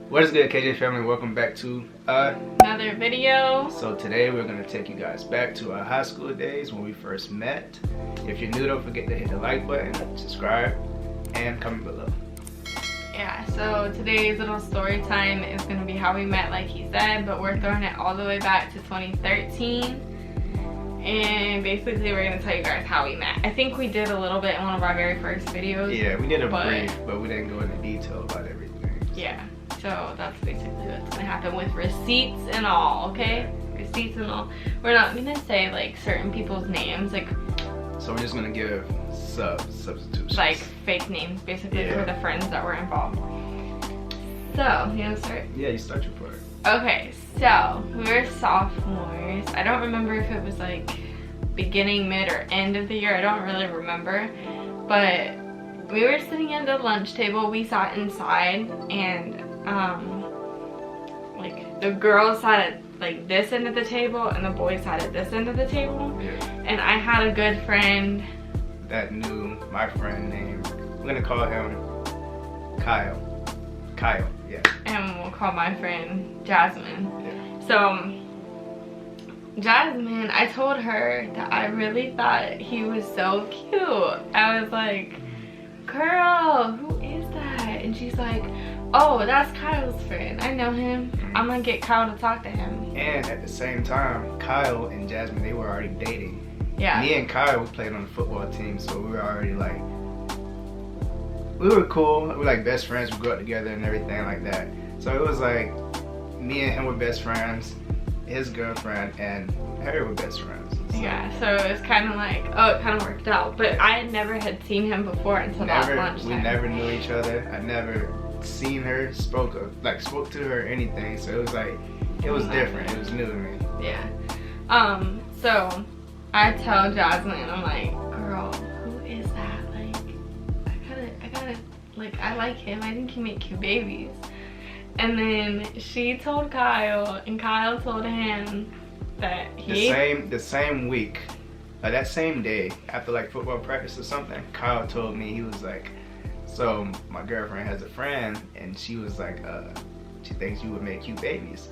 What is good, KJ family? Welcome back to another video. So today we're going to take you guys back to our high school days when we first met. If you're new, don't forget to hit the like button, subscribe, and comment below. Yeah, so today's little story time is going to be how we met, like he said, but we're throwing it all the way back to 2013. And basically we're going to tell you guys how we met. I think we did a little bit in one of our very first videos. Yeah, we did a brief, but we didn't go into detail about everything. Yeah, so that's basically what's going to happen with receipts and all, okay? Yeah. Receipts and all. We're not going to say like certain people's names, like. So we're just going to give substitutions. Like fake names, basically, for the friends that were involved. So, you want to start? Yeah, you start your part. Okay, so we were sophomores. I don't remember if it was like beginning, mid, or end of the year. I don't really remember. But we were sitting at the lunch table. We sat inside, and like the girls sat at like this end of the table, and the boys sat at this end of the table. Yeah. And I had a good friend that knew my friend named, we're gonna call him Kyle, yeah. And we'll call my friend Jasmine. Yeah. So Jasmine, I told her that I really thought he was so cute. I was like, girl, who is that? And she's like, oh, that's Kyle's friend. I know him. I'm gonna get Kyle to talk to him. And at the same time, Kyle and Jasmine, they were already dating. Yeah. Me and Kyle, we played on the football team, so we were already like, we were cool. We were like best friends. We grew up together and everything like that. So it was like, me and him were best friends. His girlfriend and her were best friends. So yeah, so it was kind of like, oh, it kind of worked out. But I never had seen him before until that lunchtime. We never knew each other. I never seen her, spoke to her or anything. So it was like, it was different. It was new to me. Yeah. So I tell Jasmine, I'm like, girl, who is that? Like, I gotta, like, I like him. I think he make cute babies. And then she told Kyle, and Kyle told him that he... The same week, that same day, after like football practice or something, Kyle told me, he was like, so my girlfriend has a friend, and she was like, she thinks you would make cute babies.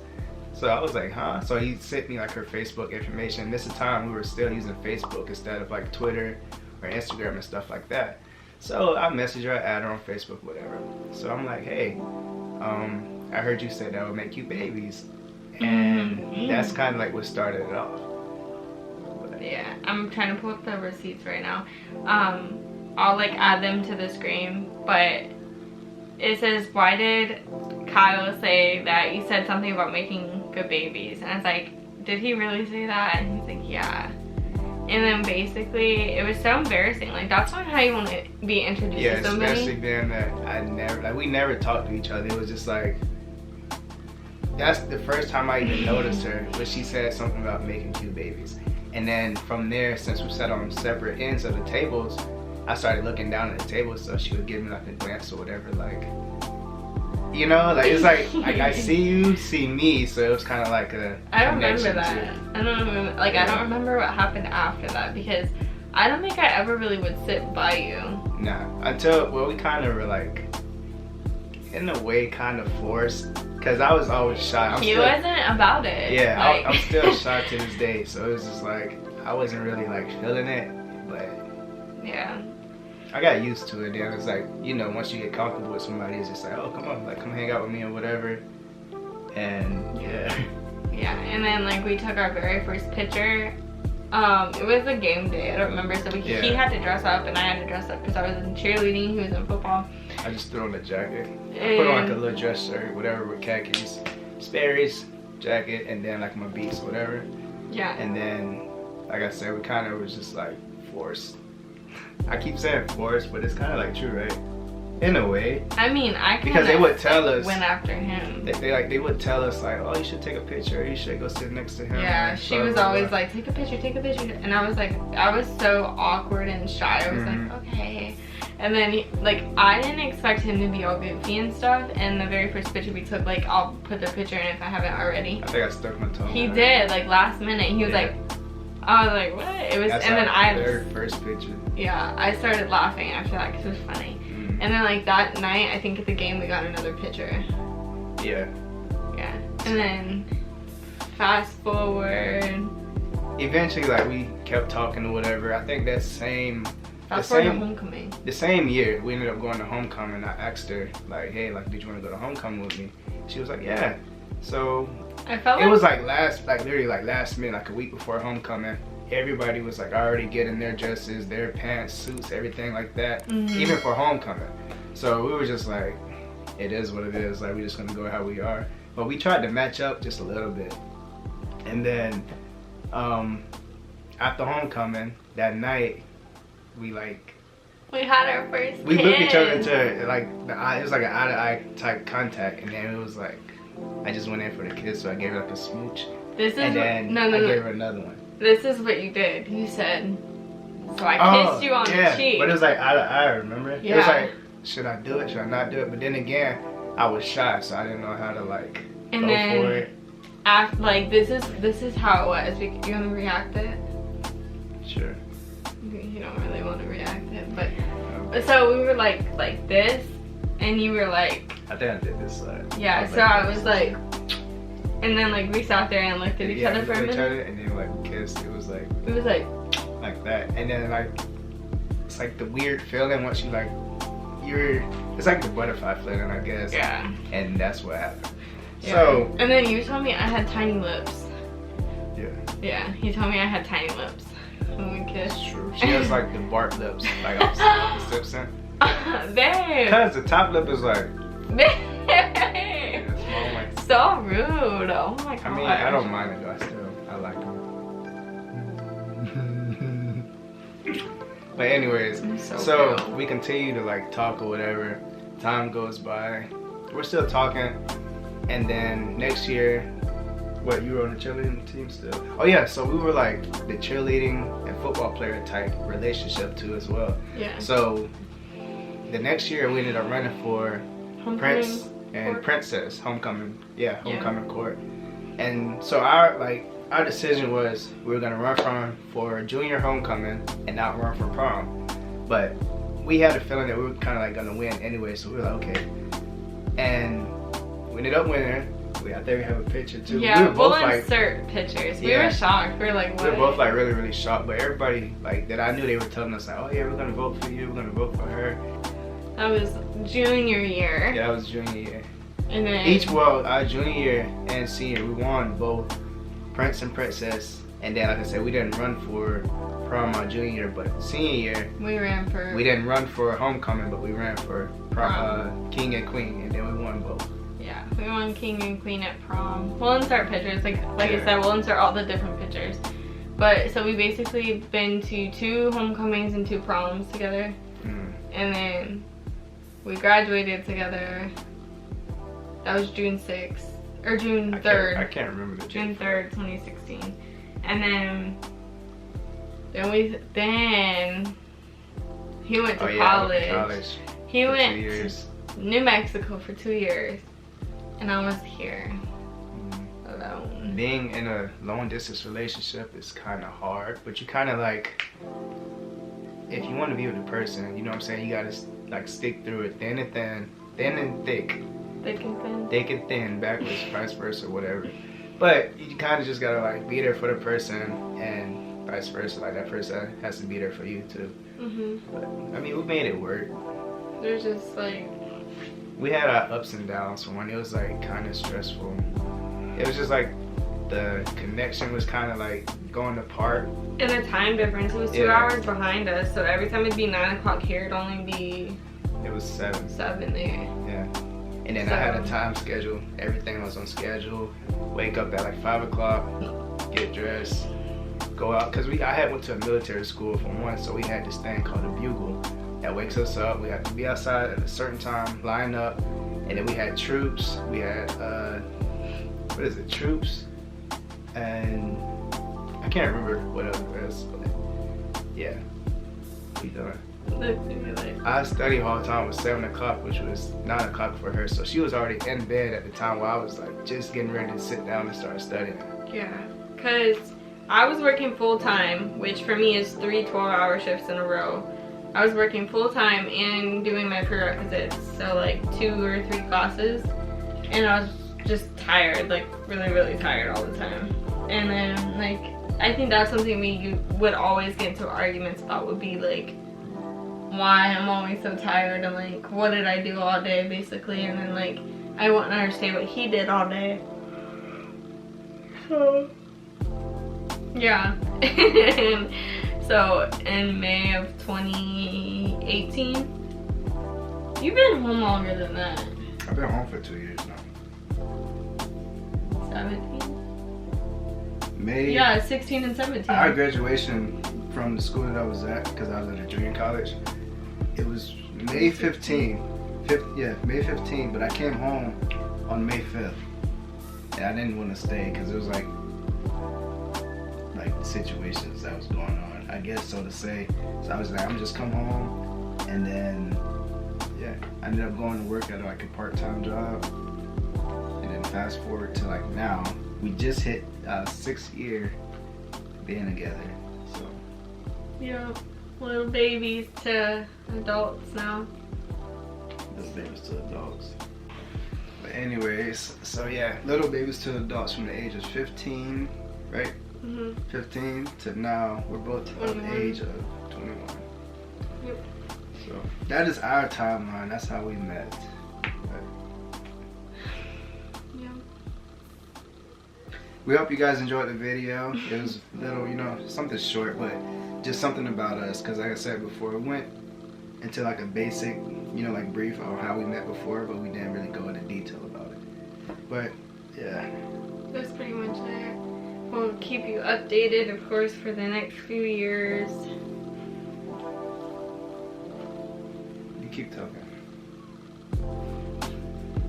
So I was like, huh? So he sent me like her Facebook information. This is the time we were still using Facebook instead of like Twitter or Instagram and stuff like that. So I messaged her, I added her on Facebook, whatever. So I'm like, hey, I heard you said that would make cute babies. And that's kind of like what started it off. But yeah, I'm trying to pull up the receipts right now. I'll like add them to the screen, but it says, why did Kyle say that you said something about making good babies? And I was like, did he really say that? And he's like, yeah. And then basically it was so embarrassing. Like, that's not how you want to be introduced to somebody. Especially being that we never talked to each other. It was just like, that's the first time I even noticed her, when she said something about making cute babies. And then from there, since we sat on separate ends of the tables, I started looking down at the table, so she would give me like a glance or whatever, like, you know, like it's like I see you, see me, so it was kind of like a I don't remember that. I don't remember, like, I don't remember what happened after that, because I don't think I ever really would sit by you. Nah, until, well, we kind of were like, in a way, kind of forced, because I was always shy. He wasn't about it. Yeah, like, I'm still shy to this day, so it was just like, I wasn't really like feeling it, but yeah. I got used to it. Then it's like, you know, once you get comfortable with somebody, it's just like, oh, come on, like, come hang out with me or whatever. And yeah. Yeah, and then like we took our very first picture. It was a game day, I don't remember. So he had to dress up and I had to dress up because I was in cheerleading, he was in football. I just threw on a jacket. I put on like a little dress shirt, whatever, with khakis, Sperry's, jacket, and then like my beats, whatever. Yeah. And then, like I said, we kind of was just like forced. I keep saying forced, but it's kind of like true, right? In a way. I mean, because they would tell us, went after him. They would tell us like, oh, you should take a picture. You should go sit next to him. Yeah, she was always like, take a picture, take a picture. And I was like, I was so awkward and shy. I was like, okay. And then like, I didn't expect him to be all goofy and stuff. And the very first picture we took, like, I'll put the picture in if I haven't already. I think I stuck my tongue. He did, like, last minute. He was like, I was like, what? It was, that's and then I very first picture. Yeah, I started laughing after that because it was funny. And then like that night, I think at the game we got another picture. Yeah. Yeah. And then fast forward. Eventually, like, we kept talking or whatever. I think that same Fast forward to homecoming. the same year we ended up going to homecoming. I asked her like, hey, like, did you want to go to homecoming with me? She was like, yeah. So I felt it like was like literally last minute, like a week before homecoming. Everybody was like already getting their dresses, their pants, suits, everything like that, even for homecoming. So we were just like, it is what it is. Like, we're just gonna go how we are. But we tried to match up just a little bit. And then after homecoming that night, we had our first we kiss. looked each other into like the eye. It was like an eye-to-eye type contact, and then it was like I just went in for the kiss, so I gave her like a smooch, and then I gave her another one. This is what you did. You said, so I kissed you on the cheek. But it was like eye to eye, remember? Yeah. It was like, should I do it? Should I not do it? But then again, I was shy, so I didn't know how to like and go then, for it. After, like, this is how it was. You want to react it? Sure. You don't really want to react it, but so we were like this, and you were like. I think I did this side. Yeah. I was like, and then like we sat there and looked at each other for a minute. And then like we kissed. It was like that, and then like it's like the weird feeling once you like it's like the butterfly feeling, I guess. Yeah. And that's what happened. Yeah. So. And then you told me I had tiny lips. Yeah. Yeah. He told me I had tiny lips when we kissed. True. She has like the bark lips, like off the Simpson. Babe. Because the top lip is like. Babe. Small, like. So rude. Oh my god. I mean, I don't mind it though. I like them. But anyways, so we continue to like talk or whatever. Time goes by. We're still talking. And then next year, what, you were on the cheerleading team still? Oh yeah, so we were like the cheerleading and football player type relationship too as well. Yeah. So the next year we ended up running for homecoming Prince and court? Princess homecoming. Yeah, homecoming court. And so our decision was we were gonna run for junior homecoming and not run for prom. But we had a feeling that we were kind of like gonna win anyway, so we were like, okay. And we ended up winning. I think we have a picture too. Yeah, we were both we'll insert pictures. We were shocked. We were like, what? We were both like really, really shocked. But everybody like that I knew, they were telling us like, oh yeah, we're gonna vote for you. We're gonna vote for her. That was junior year. Yeah, that was junior year. And then our junior year and senior, we won both Prince and Princess. And then, like I said, we didn't run for prom our junior year, but senior year we didn't run for homecoming, but we ran for prom. King and Queen, and then we won both. Yeah, we won King and Queen at prom. We'll insert pictures, like I said, we'll insert all the different pictures. But so we basically been to 2 homecomings and 2 proms together, and then we graduated together. That was June 6th or June 3rd. I can't remember the June 3rd, 2016, and then he went to college. He went to New Mexico for 2 years. And I was here alone. Being in a long distance relationship is kind of hard, but you kind of like, if you want to be with a person, you know what I'm saying, you gotta like stick through it, thin and thin, thin and thick, thick and thin, thick and thin, backwards, vice versa, whatever. But you kind of just gotta like be there for the person, and vice versa, like that person has to be there for you too. But, I mean, we made it work. There's just like, we had our ups and downs. For one, it was like kind of stressful. It was just like the connection was kind of like going apart. And the time difference, it was 2 hours behind us. So every time it'd be 9 o'clock here, it'd only be. It was 7. 7 there. Yeah. And then I had a time schedule. Everything was on schedule. Wake up at like 5 o'clock, get dressed, go out. Cause I went to a military school for one, so we had this thing called a bugle that wakes us up. We have to be outside at a certain time, line up, and then we had troops. We had troops, and I can't remember what else it was, but yeah, we done. Our study hall time was 7 o'clock, which was 9 o'clock for her, so she was already in bed at the time while I was like just getting ready to sit down and start studying. Yeah, cause I was working full time, which for me is 3 12-hour shifts in a row. I was working full time and doing my prerequisites, so like 2 or 3 classes. and I was just tired, like really, really tired all the time. And then like, I think that's something we would always get into arguments about, would be like, why I'm always so tired, and like, what did I do all day basically, and then like, I wouldn't understand what he did all day. So, yeah. So, in May of 2018, you've been home longer than that. I've been home for 2 years now. 17? May. Yeah, 16 and 17. Our graduation from the school that I was at, because I was at a junior college, it was May 15. May 15, but I came home on May 5th. And I didn't want to stay because it was like situations that was going on, I guess, so to say. So I was like, I'm just come home, and then yeah, I ended up going to work at like a part-time job, and then fast forward to like now, we just hit 6th year being together. So yeah, little babies to adults now. Little babies to adults. But anyways, so yeah, little babies to adults from the age of 15, right? 15 to now, we're both of the age of 21. Yep. So that is our timeline. That's how we met. Right? Yeah. We hope you guys enjoyed the video. It was a little, something short, but just something about us. Because like I said before, we went into like a basic, like brief on how we met before, but we didn't really go into detail about it. But yeah. That's pretty much it. We'll keep you updated, of course, for the next few years. You keep talking.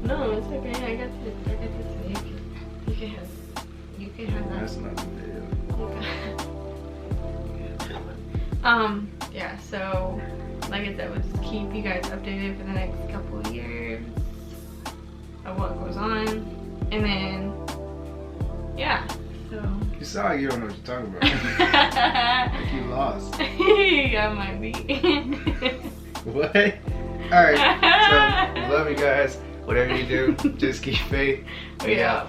No, it's okay. I got this. You can have that. That's not the video. Yeah, so like I said, we'll just keep you guys updated for the next couple of years of what goes on. And then yeah, so you sound like you don't know what you're talking about. Like you lost. I might be. What? Alright, so love you guys. Whatever you do, just keep faith. Yeah.